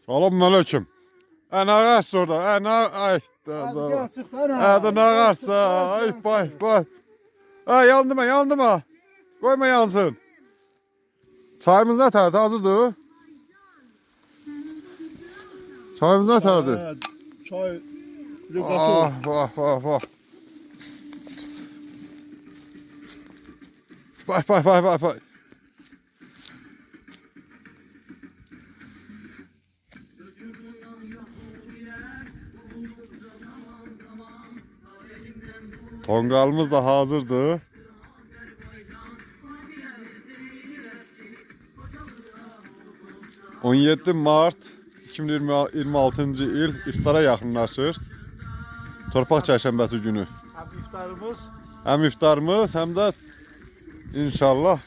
Salam aleyküm. Ne ağaç orada? Ay. Da ne ağaçsa? Ay bay. Ay yandı mı? Koyma yansın. Çayımız ne tarafı? Hazırdı. Çayımız ne tarafı? Çay. Vah. Bay. Tongalımız da hazırdı. ...17 Mart 2026 il iftara yaxınlaşır. Torpaq çərşənbəsi günü. Hem iftarımız hem de inşallah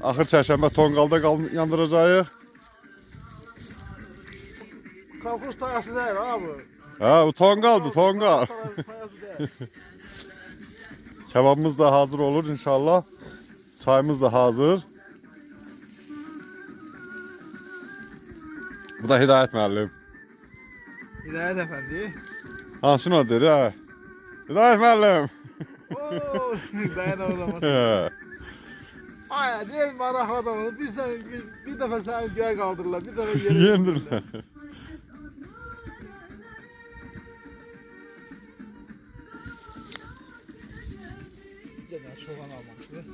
axır çərşənbə tonqalda yandıracağıq. Kalkuz tayası değil abi. Ha, bu tongal. Kebabımız da hazır olur inşallah. Çayımız da hazır. Bu da Hidayet müəllim. Hidayet efendi. Hansın o dedi ha? Hidayet müəllim. Ooo. Dayan o zaman. Ay diyelim maraklı adamı. Bir defa seni göğe kaldırırlar. Bir defa yere Yendirler. Gene soğan almamıştı.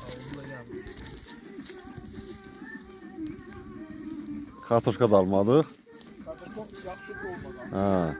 Ağzında yandı. Kartoşka da almadık. Zaten çok yakışıklı olmadı. Ha.